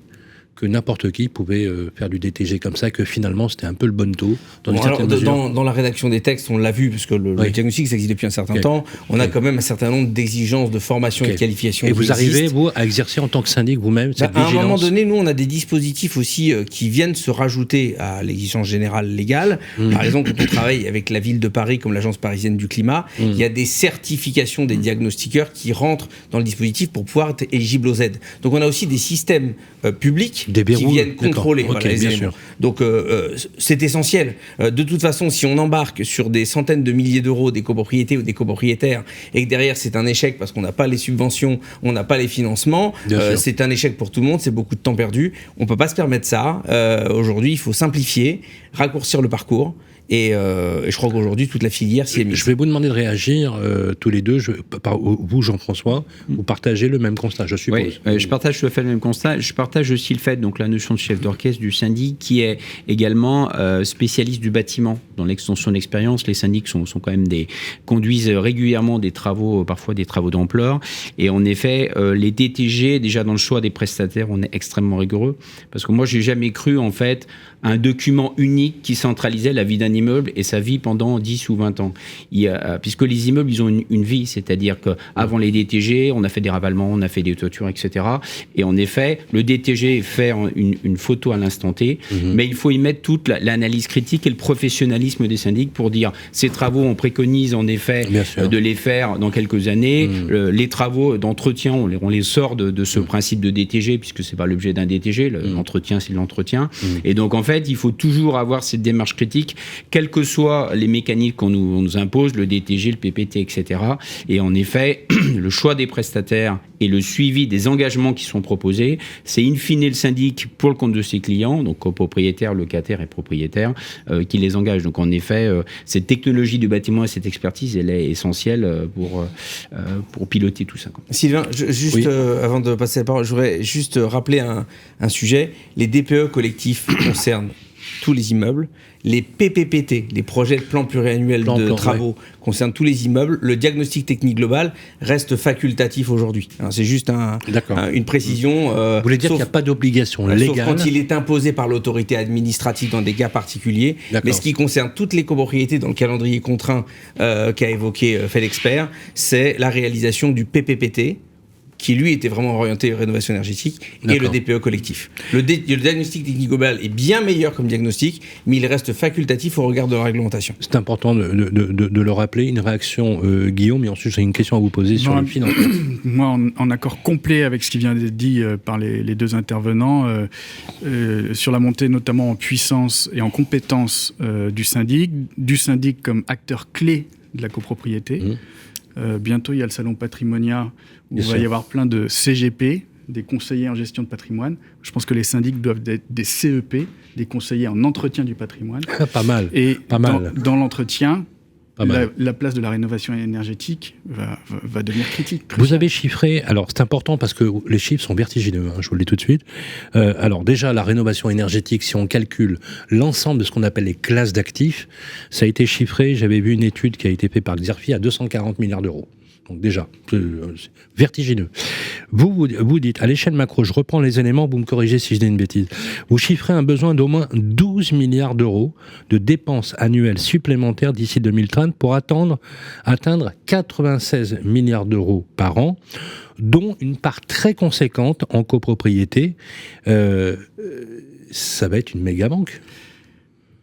que n'importe qui pouvait faire du DTG comme ça, que finalement c'était un peu le bon taux. Dans la rédaction des textes, on l'a vu, parce que le diagnostic, ça existe depuis un certain temps. On a quand même un certain nombre d'exigences de formation et de qualification. Et vous arrivez, vous, à exercer en tant que syndic vous-même cette vigilance. À un moment donné, nous, on a des dispositifs aussi qui viennent se rajouter à l'exigence générale légale. Par exemple, quand on travaille avec la ville de Paris, comme l'Agence parisienne du climat, il y a des certifications des diagnostiqueurs qui rentrent dans le dispositif pour pouvoir être éligibles aux aides. Donc on a aussi des systèmes publics qui viennent contrôler les éléments. Donc c'est essentiel. De toute façon, si on embarque sur des centaines de milliers d'euros des copropriétés ou des copropriétaires et que derrière c'est un échec parce qu'on n'a pas les subventions, on n'a pas les financements, c'est un échec pour tout le monde, c'est beaucoup de temps perdu. On ne peut pas se permettre ça. Aujourd'hui, il faut simplifier, raccourcir le parcours. Et je crois qu'aujourd'hui, toute la filière s'y est mise. Je vais vous demander de réagir tous les deux. Vous, Jean-François, vous partagez le même constat, je suppose. Oui, je partage tout à fait le même constat. Je partage aussi le fait, donc la notion de chef d'orchestre du syndic, qui est également spécialiste du bâtiment. Dans l'extension d'expérience, les syndics sont quand même conduisent régulièrement des travaux, parfois des travaux d'ampleur. Et en effet, les DTG, déjà dans le choix des prestataires, on est extrêmement rigoureux. Parce que moi, j'ai jamais cru, en fait, un document unique qui centralisait la vie d'un immeuble et sa vie pendant 10 ou 20 ans. Puisque les immeubles, ils ont une vie, c'est-à-dire qu'avant les DTG, on a fait des ravalements, on a fait des toitures, etc. Et en effet, le DTG fait une photo à l'instant T, mais il faut y mettre toute l'analyse critique et le professionnalisme des syndics pour dire ces travaux, on préconise en effet de les faire dans quelques années. Les travaux d'entretien, on les sort de ce principe de DTG, puisque c'est pas l'objet d'un DTG, l'entretien, c'est l'entretien. Et donc, en fait, il faut toujours avoir cette démarche critique, quels que soient les mécanismes qu'on nous impose, le DTG, le PPT, etc. Et en effet, le choix des prestataires et le suivi des engagements qui sont proposés, c'est in fine le syndic pour le compte de ses clients, donc copropriétaires, locataires et propriétaires, qui les engagent. Donc en effet, cette technologie du bâtiment et cette expertise, elle est essentielle pour piloter tout ça. Sylvain, avant de passer la parole, je voudrais juste rappeler un sujet. Les DPE collectifs concernent tous les immeubles. Les PPPT, les projets de plan pluriannuel de travaux, concernent tous les immeubles. Le diagnostic technique global reste facultatif aujourd'hui. Alors, c'est juste une précision. Vous voulez dire qu'il n'y a pas d'obligation légale, sauf quand il est imposé par l'autorité administrative dans des cas particuliers. Mais ce qui concerne toutes les copropriétés dans le calendrier contraint qu'a évoqué Félexpert, c'est la réalisation du PPPT, qui lui était vraiment orienté rénovation énergétique, et le DPE collectif. Le diagnostic technique global est bien meilleur comme diagnostic, mais il reste facultatif au regard de la réglementation. C'est important de le rappeler. Une réaction, Guillaume, et ensuite j'ai une question à vous poser sur le financement. Moi, en accord complet avec ce qui vient d'être dit par les deux intervenants, sur la montée notamment en puissance et en compétence du syndic comme acteur clé de la copropriété. Bientôt, il y a le salon Patrimonia, où il va y avoir plein de CGP, des conseillers en gestion de patrimoine. Je pense que les syndics doivent être des CEP, des conseillers en entretien du patrimoine. Pas mal. Et dans l'entretien, la place de la rénovation énergétique va devenir critique. Vous avez chiffré, alors c'est important parce que les chiffres sont vertigineux, je vous le dis tout de suite. Alors déjà, la rénovation énergétique, si on calcule l'ensemble de ce qu'on appelle les classes d'actifs, ça a été chiffré, j'avais vu une étude qui a été faite par Xerfi à 240 milliards d'euros. Donc déjà, c'est vertigineux. Vous dites, à l'échelle macro, je reprends les éléments, vous me corrigez si je dis une bêtise, vous chiffrez un besoin d'au moins 12 milliards d'euros de dépenses annuelles supplémentaires d'ici 2030 pour atteindre 96 milliards d'euros par an, dont une part très conséquente en copropriété. Ça va être une méga banque.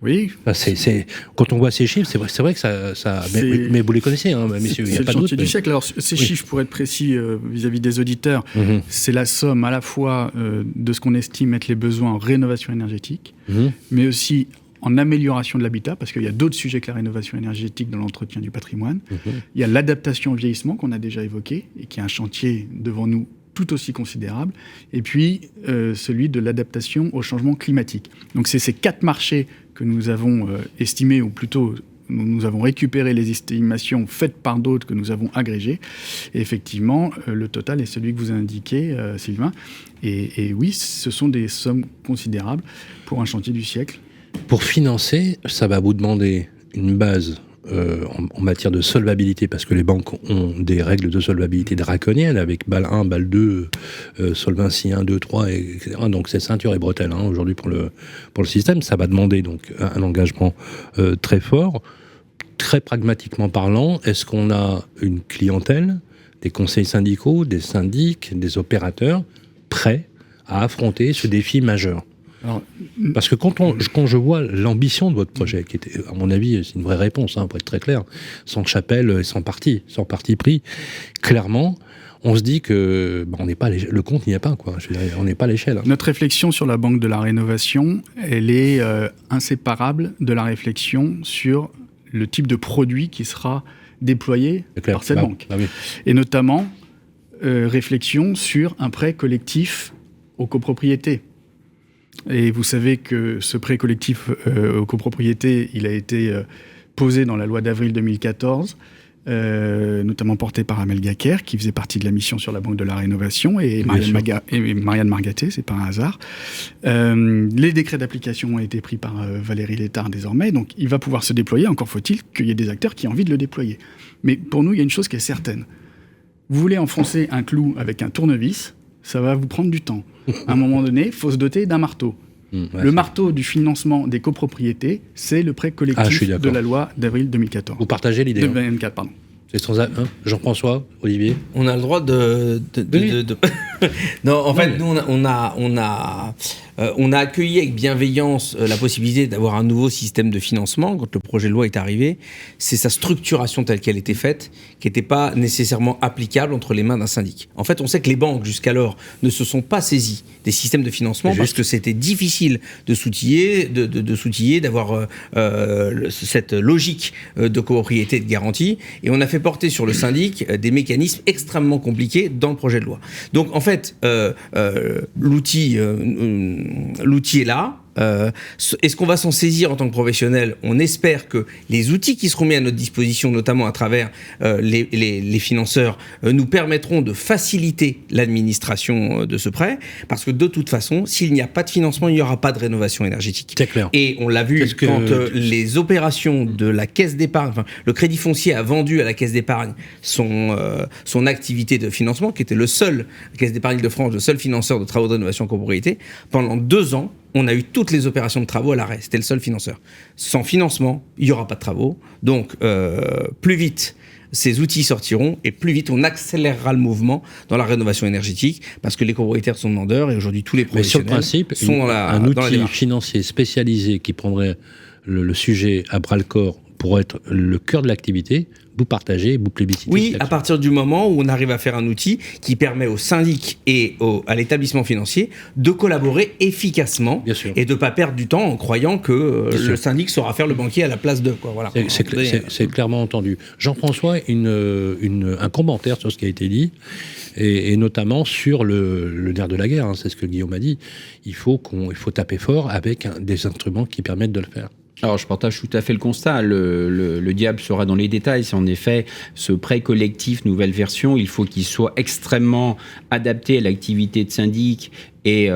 Oui. Quand on voit ces chiffres, c'est vrai que ça mais vous les connaissez, messieurs. C'est le chantier du siècle. Alors, ces chiffres, pour être précis vis-à-vis des auditeurs, c'est la somme à la fois de ce qu'on estime être les besoins en rénovation énergétique, mais aussi en amélioration de l'habitat, parce qu'il y a d'autres sujets que la rénovation énergétique dans l'entretien du patrimoine. Il y a l'adaptation au vieillissement qu'on a déjà évoqué, et qui est un chantier devant nous tout aussi considérable, et puis celui de l'adaptation au changement climatique. Donc c'est ces 4 marchés que nous avons estimés, ou plutôt nous avons récupéré les estimations faites par d'autres que nous avons agrégées. Et effectivement, le total est celui que vous indiquez, Sylvain. Et oui, ce sont des sommes considérables pour un chantier du siècle. Pour financer, ça va vous demander une base en matière de solvabilité, parce que les banques ont des règles de solvabilité draconiennes avec BAL 1, BAL 2, Solvency 1, 2, 3, etc. Donc c'est ceinture et bretelles aujourd'hui pour le système. Ça va demander donc un engagement très fort. Très pragmatiquement parlant, est-ce qu'on a une clientèle, des conseils syndicaux, des syndics, des opérateurs prêts à affronter ce défi majeur ? Alors, parce que quand je vois l'ambition de votre projet, qui était, à mon avis, c'est une vraie réponse, pour être très clair, sans chapelle et sans parti pris, clairement, on se dit que on n'est pas le compte n'y est pas, quoi. Je veux dire, on n'est pas à l'échelle. Notre réflexion sur la Banque de la Rénovation, elle est inséparable de la réflexion sur le type de produit qui sera déployé par cette banque. Oui. Et notamment, réflexion sur un prêt collectif aux copropriétés. Et vous savez que ce prêt collectif aux copropriétés, il a été posé dans la loi d'avril 2014, notamment porté par Amel Gacquer, qui faisait partie de la mission sur la Banque de la Rénovation, et Marianne Margaté, c'est pas un hasard. Les décrets d'application ont été pris par Valérie Létard désormais, donc il va pouvoir se déployer, encore faut-il qu'il y ait des acteurs qui aient envie de le déployer. Mais pour nous, il y a une chose qui est certaine. Vous voulez enfoncer un clou avec un tournevis, ça va vous prendre du temps. À un moment donné, il faut se doter d'un marteau. Le marteau du financement des copropriétés, c'est le prêt collectif de la loi d'avril 2014. Vous partagez l'idée 2024, pardon. C'est sans Jean-François, Olivier. On a le droit de... Non, en fait, nous, on a accueilli avec bienveillance la possibilité d'avoir un nouveau système de financement quand le projet de loi est arrivé. C'est sa structuration telle qu'elle était faite, qui n'était pas nécessairement applicable entre les mains d'un syndic. En fait, on sait que les banques, jusqu'alors, ne se sont pas saisies des systèmes de financement parce que c'était difficile de s'outiller, d'avoir cette logique de copropriété et de garantie. Et on a fait porter sur le syndic des mécanismes extrêmement compliqués dans le projet de loi. Donc, en fait, l'outil est là. Est-ce qu'on va s'en saisir en tant que professionnel ? On espère que les outils qui seront mis à notre disposition, notamment à travers les financeurs, nous permettront de faciliter l'administration de ce prêt, parce que de toute façon, s'il n'y a pas de financement, il n'y aura pas de rénovation énergétique. C'est clair. Et on l'a vu quand les opérations de la caisse d'épargne, enfin, le Crédit Foncier a vendu à la caisse d'épargne son activité de financement, qui était la caisse d'épargne de France, le seul financeur de travaux de rénovation copropriété. Pendant 2 ans, on a eu toutes les opérations de travaux à l'arrêt. C'était le seul financeur. Sans financement, il n'y aura pas de travaux. Donc, plus vite ces outils sortiront et plus vite on accélérera le mouvement dans la rénovation énergétique, parce que les copropriétaires sont demandeurs et aujourd'hui tous les professionnels sont un outil financier spécialisé qui prendrait le sujet à bras-le-corps pour être le cœur de l'activité, vous partagez, vous plébiscitez. Oui, à partir du moment où on arrive à faire un outil qui permet aux syndics et à l'établissement financier de collaborer efficacement et de ne pas perdre du temps en croyant que le syndic saura faire le banquier à la place d'eux. Voilà. C'est clairement entendu. Jean-François, un commentaire sur ce qui a été dit, et notamment sur le nerf de la guerre, c'est ce que Guillaume a dit. Il faut taper fort avec des instruments qui permettent de le faire. Alors, je partage tout à fait le constat. Le diable sera dans les détails. C'est en effet ce prêt collectif, nouvelle version. Il faut qu'il soit extrêmement adapté à l'activité de syndic et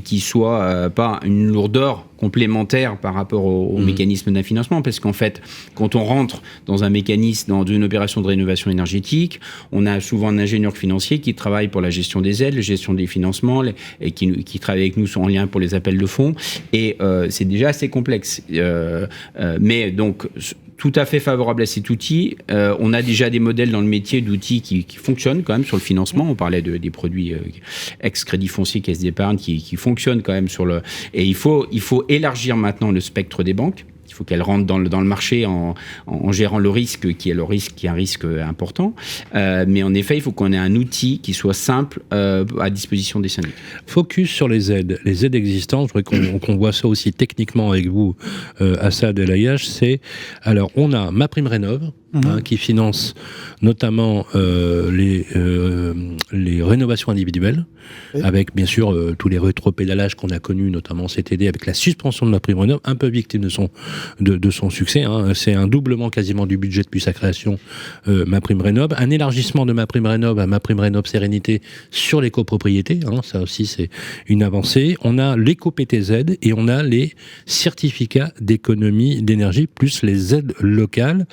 qu'il soit pas une lourdeur complémentaire par rapport au mécanisme d'un financement. Parce qu'en fait, quand on rentre dans un mécanisme, dans une opération de rénovation énergétique, on a souvent un ingénieur financier qui travaille pour la gestion des aides, la gestion des financements, et qui travaille avec nous en lien pour les appels de fonds. Et c'est déjà assez complexe. Mais donc, tout à fait favorable à cet outil. On a déjà des modèles dans le métier d'outils qui fonctionnent quand même sur le financement. On parlait des produits ex-crédit foncier, caisse d'épargne qui fonctionnent quand même sur le... Et il faut élargir maintenant le spectre des banques. Il faut qu'elles rentrent dans le marché en gérant le risque, qui est un risque important. Mais en effet, il faut qu'on ait un outil qui soit simple à disposition des syndics. Focus sur les aides existantes. Je voudrais qu'on voit ça aussi techniquement avec vous, Assad El Ayache. Alors, on a MaPrimeRénov', qui finance notamment les rénovations individuelles, avec bien sûr tous les rétropédalages qu'on a connus, notamment cet été, avec la suspension de MaPrimeRénov', un peu victime de son succès. C'est un doublement quasiment du budget depuis sa création, MaPrimeRénov', un élargissement de MaPrimeRénov' à MaPrimeRénov' Sérénité sur les copropriétés, ça aussi c'est une avancée. On a l'éco-PTZ et on a les certificats d'économie d'énergie plus les aides locales.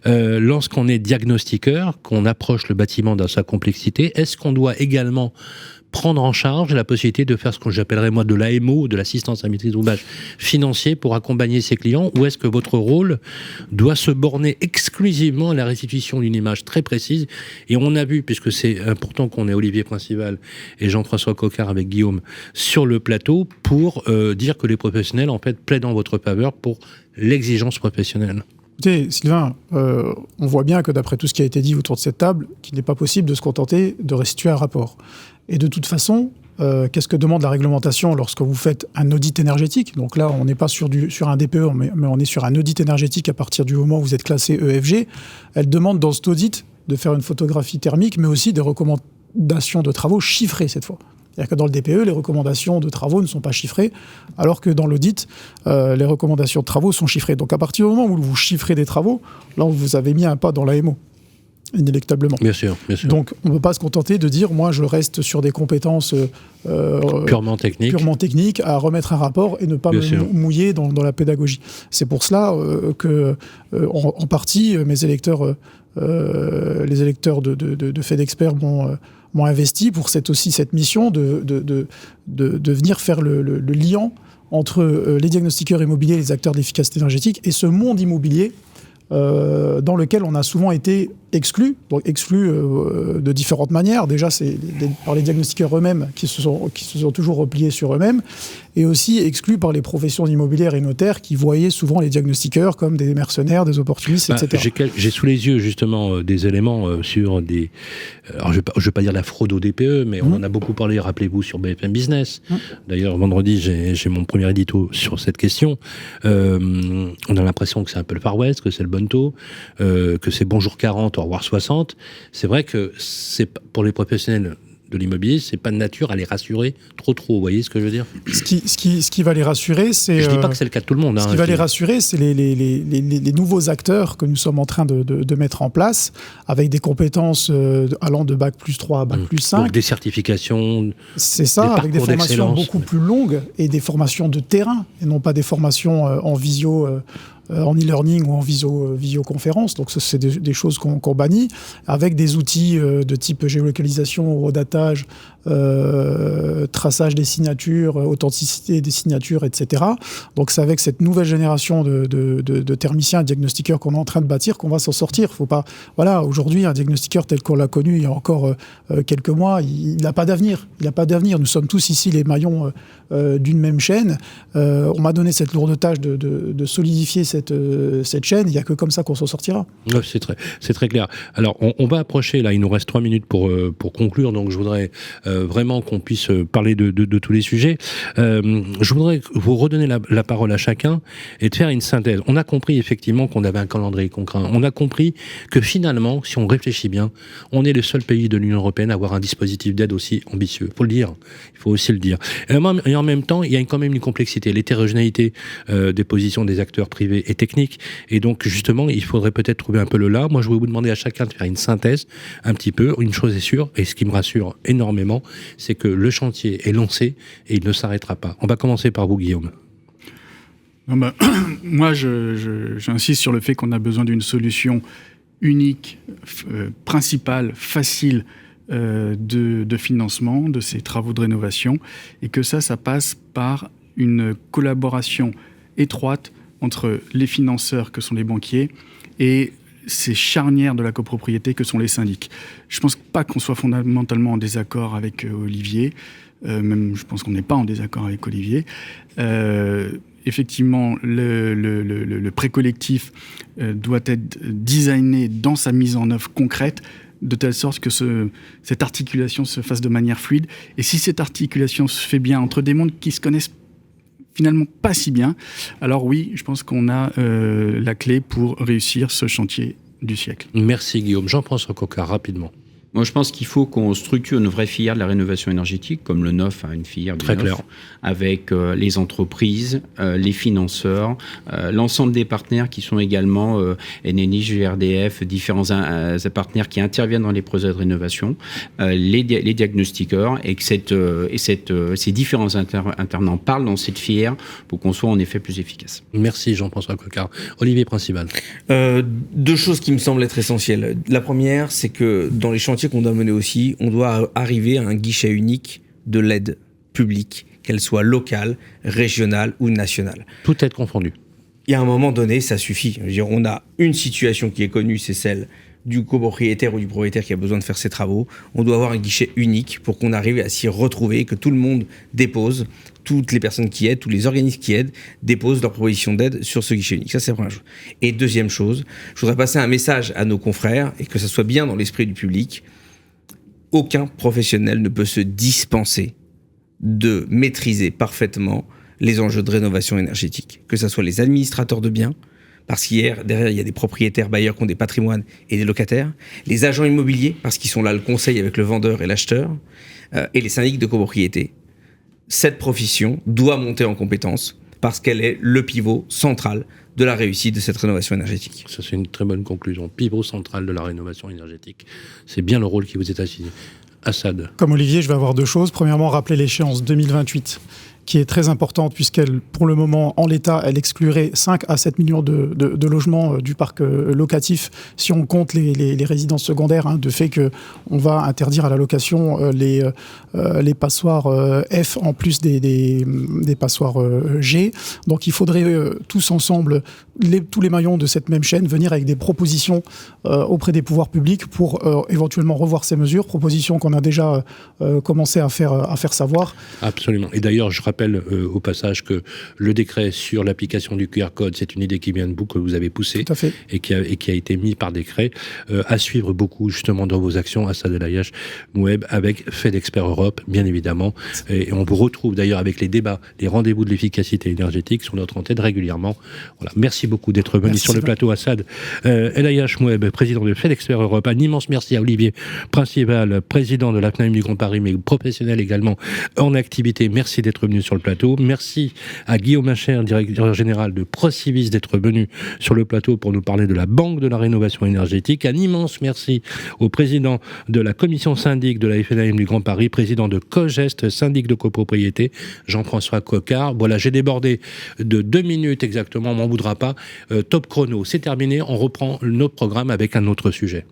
Lorsqu'on est diagnostiqueur, qu'on approche le bâtiment dans sa complexité, est-ce qu'on doit également prendre en charge la possibilité de faire ce que j'appellerais moi de l'AMO, de l'assistance à maîtrise d'ouvrage financier pour accompagner ses clients, ou est-ce que votre rôle doit se borner exclusivement à la restitution d'une image très précise? Et on a vu, puisque c'est important qu'on ait Olivier Principal et Jean-François Coquart avec Guillaume sur le plateau pour dire que les professionnels en fait plaident en votre faveur pour l'exigence professionnelle. Écoutez, Sylvain, on voit bien que d'après tout ce qui a été dit autour de cette table, qu'il n'est pas possible de se contenter de restituer un rapport. Et de toute façon, qu'est-ce que demande la réglementation lorsque vous faites un audit énergétique? Donc là, on n'est pas sur un DPE, mais on est sur un audit énergétique à partir du moment où vous êtes classé EFG. Elle demande dans cet audit de faire une photographie thermique, mais aussi des recommandations de travaux chiffrées cette fois. C'est-à-dire que dans le DPE, les recommandations de travaux ne sont pas chiffrées, alors que dans l'audit, les recommandations de travaux sont chiffrées. Donc à partir du moment où vous chiffrez des travaux, là, vous avez mis un pas dans l'AMO, inéluctablement. Bien sûr, bien sûr. Donc on ne peut pas se contenter de dire, moi, je reste sur des compétences purement techniques, à remettre un rapport et ne pas me mouiller dans la pédagogie. C'est pour cela que, en partie, mes électeurs, les électeurs de FedExpert m'ont investi pour cette mission de venir faire le lien entre les diagnostiqueurs immobiliers, les acteurs d'efficacité énergétique et ce monde immobilier dans lequel on a souvent été exclus de différentes manières. Déjà, c'est par les diagnostiqueurs eux-mêmes qui se sont toujours repliés sur eux-mêmes, et aussi exclus par les professions immobilières et notaires qui voyaient souvent les diagnostiqueurs comme des mercenaires, des opportunistes, etc. J'ai sous les yeux justement des éléments sur des... Alors je vais pas dire la fraude au DPE, mais on en a beaucoup parlé, rappelez-vous, sur BFM Business. D'ailleurs, vendredi, j'ai mon premier édito sur cette question. On a l'impression que c'est un peu le Far West, que c'est le Bonto, que c'est Bonjour 40, au revoir 60. C'est vrai que c'est pour les professionnels de l'immobilier, c'est pas de nature à les rassurer trop. Vous voyez ce que je veux dire? Ce qui va les rassurer, c'est... Je dis pas que c'est le cas de tout le monde. Ce qui va les rassurer, c'est les nouveaux acteurs que nous sommes en train de mettre en place, avec des compétences allant de Bac plus 3 à Bac plus 5. Donc des certifications. C'est ça, avec des formations beaucoup plus longues et des formations de terrain, et non pas des formations en visio... en e-learning ou en visioconférence. Donc, c'est des choses qu'on bannit, avec des outils de type géolocalisation, horodatage, traçage des signatures, authenticité des signatures, etc. Donc, c'est avec cette nouvelle génération de thermiciens et diagnostiqueurs qu'on est en train de bâtir qu'on va s'en sortir. Faut pas... Voilà, aujourd'hui, un diagnostiqueur tel qu'on l'a connu il y a encore quelques mois, il n'a pas d'avenir. Il n'a pas d'avenir. Nous sommes tous ici les maillons d'une même chaîne. On m'a donné cette lourde tâche de solidifier cette chaîne. Il n'y a que comme ça qu'on s'en sortira. Ouais, c'est très clair. Alors, on va approcher, là, il nous reste 3 minutes pour conclure, donc je voudrais vraiment qu'on puisse parler de tous les sujets. Je voudrais vous redonner la parole à chacun et de faire une synthèse. On a compris effectivement qu'on avait un calendrier contraint. On a compris que finalement, si on réfléchit bien, on est le seul pays de l'Union européenne à avoir un dispositif d'aide aussi ambitieux. Il faut le dire. Il faut aussi le dire. Et en même temps, il y a quand même une complexité, l'hétérogénéité des positions des acteurs privés et techniques. Et donc, justement, il faudrait peut-être trouver un peu le là. Moi, je vais vous demander à chacun de faire une synthèse un petit peu. Une chose est sûre, et ce qui me rassure énormément, c'est que le chantier est lancé et il ne s'arrêtera pas. On va commencer par vous, Guillaume. Moi, j'insiste sur le fait qu'on a besoin d'une solution unique, principale, facile de financement de ces travaux de rénovation, et que ça passe par une collaboration étroite entre les financeurs que sont les banquiers et ces charnières de la copropriété que sont les syndics. Je ne pense pas qu'on soit fondamentalement en désaccord avec Olivier, même je pense qu'on n'est pas en désaccord avec Olivier. Effectivement, le pré-collectif doit être designé dans sa mise en œuvre concrète, de telle sorte que cette articulation se fasse de manière fluide. Et si cette articulation se fait bien entre des mondes qui se connaissent finalement pas si bien, alors oui, je pense qu'on a la clé pour réussir ce chantier du siècle. Merci Guillaume. Jean-François Coquart, rapidement. Moi, je pense qu'il faut qu'on structure une vraie filière de la rénovation énergétique, comme le NOF a une filière du Très NOF, clair. avec les entreprises, les financeurs, l'ensemble des partenaires qui sont également Enedis, GRDF, différents partenaires qui interviennent dans les projets de rénovation, les diagnostiqueurs, et que ces différents intervenants parlent dans cette filière pour qu'on soit en effet plus efficace. Merci Jean-François Coquart. Olivier Principal. Deux choses qui me semblent être essentielles. La première, c'est que dans les chantiers qu'on doit mener aussi, on doit arriver à un guichet unique de l'aide publique, qu'elle soit locale, régionale ou nationale. Tout être confondu. Il y a un moment donné, ça suffit. Je veux dire, on a une situation qui est connue, c'est celle du copropriétaire ou du propriétaire qui a besoin de faire ses travaux. On doit avoir un guichet unique pour qu'on arrive à s'y retrouver, que tout le monde dépose, toutes les personnes qui aident, tous les organismes qui aident, déposent leur proposition d'aide sur ce guichet unique. Ça, c'est la première chose. Et deuxième chose, je voudrais passer un message à nos confrères, et que ça soit bien dans l'esprit du public. Aucun professionnel ne peut se dispenser de maîtriser parfaitement les enjeux de rénovation énergétique. Que ce soit les administrateurs de biens, parce qu'hier, derrière, il y a des propriétaires bailleurs qui ont des patrimoines et des locataires, les agents immobiliers, parce qu'ils sont là le conseil avec le vendeur et l'acheteur, et les syndics de copropriété. Cette profession doit monter en compétence parce qu'elle est le pivot central de la réussite de cette rénovation énergétique. Ça, c'est une très bonne conclusion. Pivot central de la rénovation énergétique. C'est bien le rôle qui vous est assigné. Assad. Comme Olivier, je vais avoir deux choses. Premièrement, rappeler l'échéance 2028, qui est très importante puisqu'elle, pour le moment, en l'état, elle exclurait 5 à 7 millions de logements du parc locatif, si on compte les résidences secondaires, de fait qu'on va interdire à la location les passoires F en plus des passoires G. Donc il faudrait tous ensemble, tous les maillons de cette même chaîne, venir avec des propositions auprès des pouvoirs publics pour éventuellement revoir ces mesures, propositions qu'on a déjà commencé à faire savoir. Absolument. Et d'ailleurs, je rappelle au passage que le décret sur l'application du QR code, c'est une idée qui vient de vous, que vous avez poussée. Tout à fait. Et qui a été mis par décret, à suivre beaucoup justement dans vos actions, Assad El Ayache Moueb, avec FedExpert Europe, bien évidemment. Et on vous retrouve d'ailleurs avec les débats, les rendez-vous de l'efficacité énergétique sur notre antenne régulièrement. Voilà. Merci beaucoup d'être venu sur le plateau, Assad El Ayache Moueb, président de FedExpert Europe. Un immense merci à Olivier Principal, président de la FNAIM du Grand Paris, mais professionnel également en activité. Merci d'être venu sur le plateau. Merci à Guillaume Acher, directeur général de Procivis, d'être venu sur le plateau pour nous parler de la Banque de la rénovation énergétique. Un immense merci au président de la commission syndic de la FNAIM du Grand Paris, président de Cogest, syndic de copropriété, Jean-François Coquart. Voilà, j'ai débordé de 2 minutes exactement, on m'en voudra pas. Top chrono, c'est terminé. On reprend notre programme avec un autre sujet.